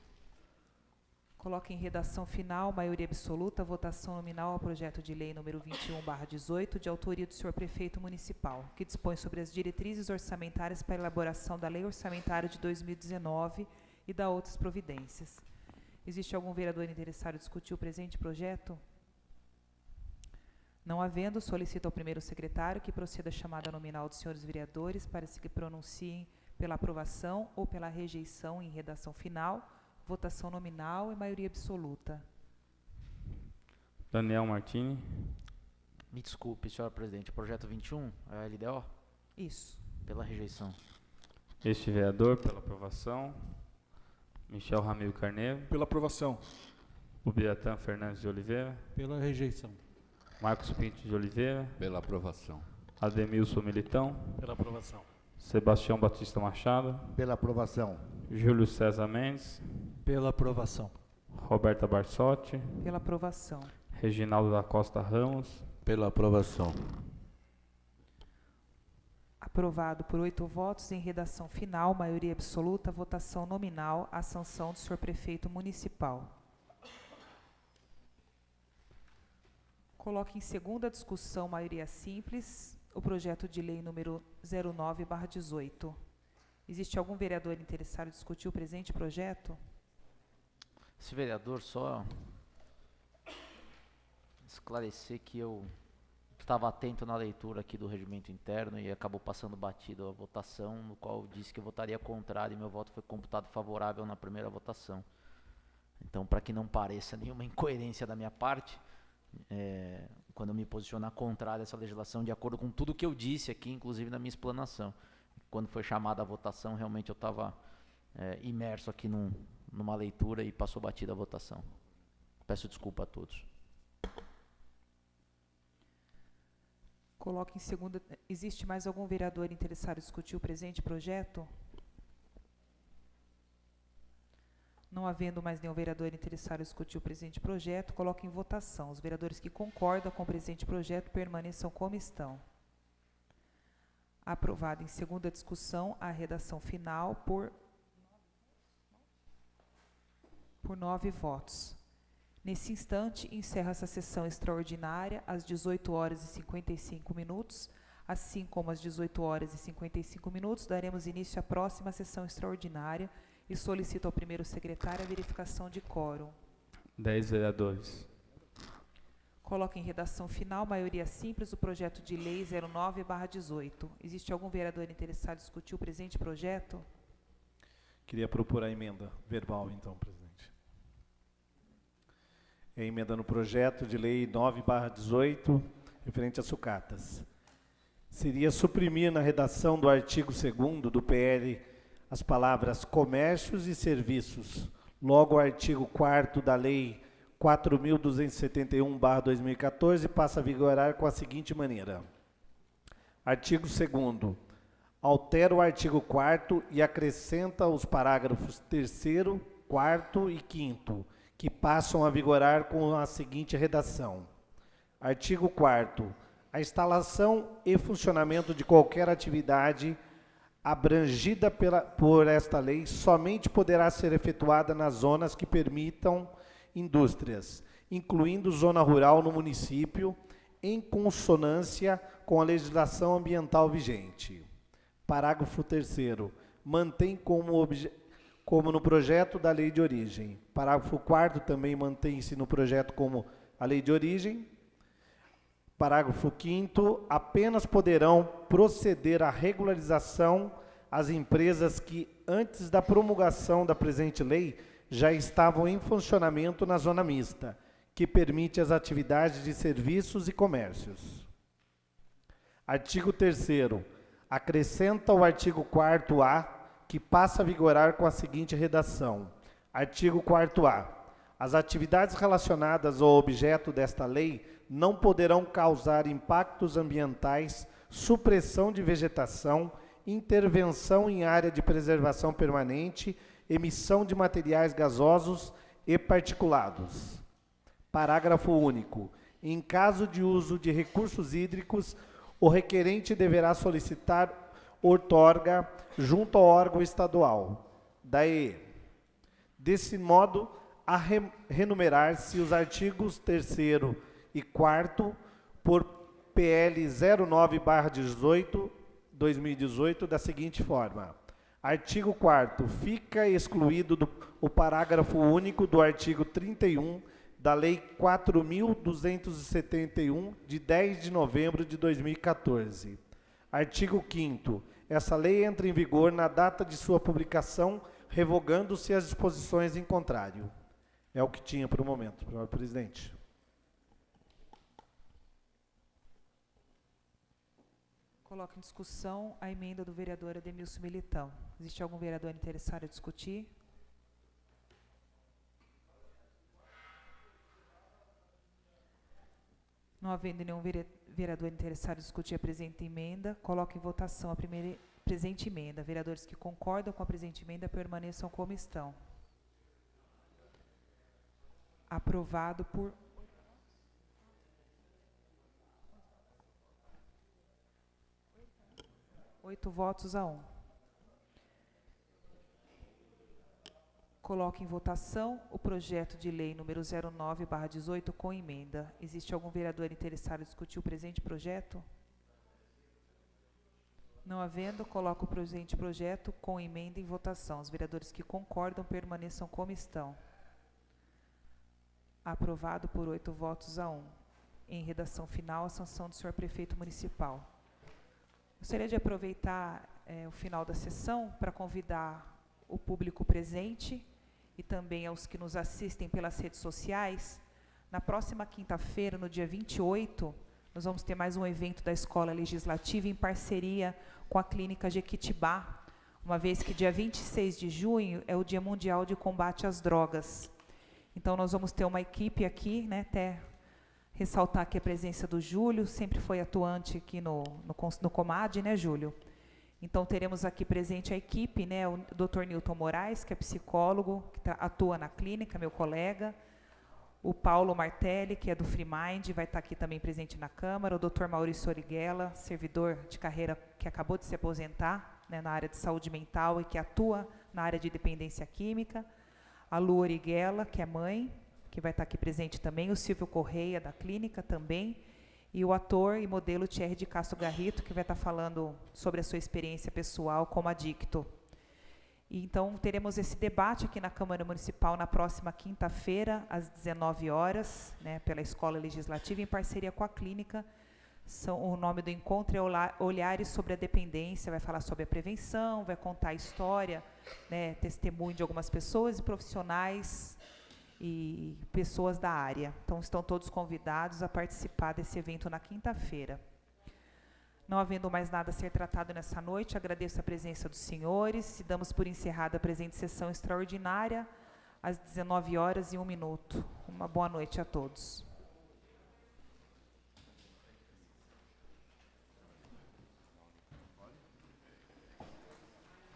Coloque em redação final, maioria absoluta, votação nominal ao projeto de lei número 21/18, de autoria do senhor prefeito municipal, que dispõe sobre as diretrizes orçamentárias para a elaboração da lei orçamentária de 2019 e da outras providências. Existe algum vereador interessado em discutir o presente projeto? Não havendo, solicito ao primeiro secretário que proceda a chamada nominal dos senhores vereadores para se pronunciem pela aprovação ou pela rejeição em redação final, votação nominal e maioria absoluta. Daniel Martini. Me desculpe, senhor presidente. Projeto 21, é a LDO? Isso. Pela rejeição. Este vereador, pela aprovação. Michel Ramiro Carneiro. Pela aprovação. Ubiratã Fernandes de Oliveira. Pela rejeição. Marcos Pinto de Oliveira. Pela aprovação. Ademilson Militão. Pela aprovação. Sebastião Batista Machado. Pela aprovação. Júlio César Mendes. Pela aprovação. Roberta Barsotti. Pela aprovação. Reginaldo da Costa Ramos. Pela aprovação. Aprovado por 8 votos, em redação final, maioria absoluta, votação nominal, a sanção do senhor prefeito municipal. Coloque em segunda discussão, maioria simples, o projeto de lei número 09/18. Existe algum vereador interessado em discutir o presente projeto? Esse vereador, só esclarecer que eu estava atento na leitura aqui do regimento interno e acabou passando batido a votação, no qual disse que eu votaria contrário e meu voto foi computado favorável na primeira votação. Então, para que não pareça nenhuma incoerência da minha parte, quando eu me posicionar contrário a essa legislação, de acordo com tudo que eu disse aqui, inclusive na minha explanação. Quando foi chamada a votação, realmente eu estava imerso aqui numa leitura e passou batida a votação. Peço desculpa a todos. Coloque em segunda. Existe mais algum vereador interessado em discutir o presente projeto? Não havendo mais nenhum vereador interessado em discutir o presente projeto, coloque em votação. Os vereadores que concordam com o presente projeto permaneçam como estão. Aprovado em segunda discussão a redação final por 9 votos. Nesse instante, encerro essa sessão extraordinária às 18h55, assim como às 18h55, daremos início à próxima sessão extraordinária e solicito ao primeiro secretário a verificação de quórum. 10 vereadores. Coloco em redação final, maioria simples, o projeto de lei 09/18. Existe algum vereador interessado em discutir o presente projeto? Queria propor a emenda verbal, então, presidente. É a emenda no projeto de lei 9/18, referente a sucatas. Seria suprimir na redação do artigo 2º do PL as palavras comércios e serviços. Logo, o artigo 4º da lei 4.271/2014 passa a vigorar com a seguinte maneira. Artigo 2º. Altera o artigo 4º e acrescenta os parágrafos 3º, 4º e 5º, que passam a vigorar com a seguinte redação. Artigo 4º. A instalação e funcionamento de qualquer atividade abrangida por esta lei somente poderá ser efetuada nas zonas que permitam indústrias, incluindo zona rural no município, em consonância com a legislação ambiental vigente. Parágrafo 3º. Mantém como no projeto da lei de origem. Parágrafo 4º também mantém-se no projeto como a lei de origem. Parágrafo 5º. Apenas poderão proceder à regularização as empresas que, antes da promulgação da presente lei, já estavam em funcionamento na zona mista, que permite as atividades de serviços e comércios. Artigo 3º. Acrescenta o artigo 4º-A, que passa a vigorar com a seguinte redação. Artigo 4º-A. As atividades relacionadas ao objeto desta lei não poderão causar impactos ambientais, supressão de vegetação, intervenção em área de preservação permanente, emissão de materiais gasosos e particulados. Parágrafo único. Em caso de uso de recursos hídricos, o requerente deverá solicitar outorga junto ao órgão estadual. Daí, desse modo, a renumerar-se os artigos 3º e 4º por PL 09/18, 2018, da seguinte forma. Artigo 4º. Fica excluído o parágrafo único do artigo 31 da Lei 4.271, de 10 de novembro de 2014. Artigo 5º. Essa lei entra em vigor na data de sua publicação, revogando-se as disposições em contrário. É o que tinha para o momento, senhor presidente. Coloco em discussão a emenda do vereador Ademilson Militão. Existe algum vereador interessado em discutir? Não havendo nenhum vereador interessado em discutir a presente emenda, coloco em votação a presente emenda. Vereadores que concordam com a presente emenda permaneçam como estão. Aprovado por 8 votos a 1. Coloco em votação o projeto de lei número 09/18 com emenda. Existe algum vereador interessado em discutir o presente projeto? Não havendo, coloco o presente projeto com emenda em votação. Os vereadores que concordam permaneçam como estão. Aprovado por 8 votos a 1. Em redação final, a sanção do senhor prefeito municipal. Gostaria de aproveitar o final da sessão para convidar o público presente e também aos que nos assistem pelas redes sociais. Na próxima quinta-feira, no dia 28, nós vamos ter mais um evento da Escola Legislativa em parceria com a Clínica Jequitibá, uma vez que dia 26 de junho é o Dia Mundial de Combate às Drogas. Então, nós vamos ter uma equipe aqui, né, até ressaltar aqui a presença do Júlio, sempre foi atuante aqui no Comad, né, Júlio? Então, teremos aqui presente a equipe, né, o Dr. Nilton Moraes, que é psicólogo, que atua na clínica, meu colega, o Paulo Martelli, que é do FreeMind, vai estar aqui também presente na Câmara, o Dr. Maurício Origuela, servidor de carreira que acabou de se aposentar, né, na área de saúde mental e que atua na área de dependência química, a Lu Origuela, que é mãe, que vai estar aqui presente também, o Silvio Correia, da clínica também, e o ator e modelo Thierry de Castro Garrito, que vai estar falando sobre a sua experiência pessoal como adicto. E, então, teremos esse debate aqui na Câmara Municipal na próxima quinta-feira, às 19 horas, né, pela Escola Legislativa, em parceria com a Clínica. O nome do encontro é Olhares sobre a Dependência, vai falar sobre a prevenção, vai contar a história, né, testemunho de algumas pessoas e profissionais e pessoas da área. Então, estão todos convidados a participar desse evento na quinta-feira. Não havendo mais nada a ser tratado nessa noite, agradeço a presença dos senhores e damos por encerrada a presente sessão extraordinária às 19 horas e 1 minuto. Uma boa noite a todos.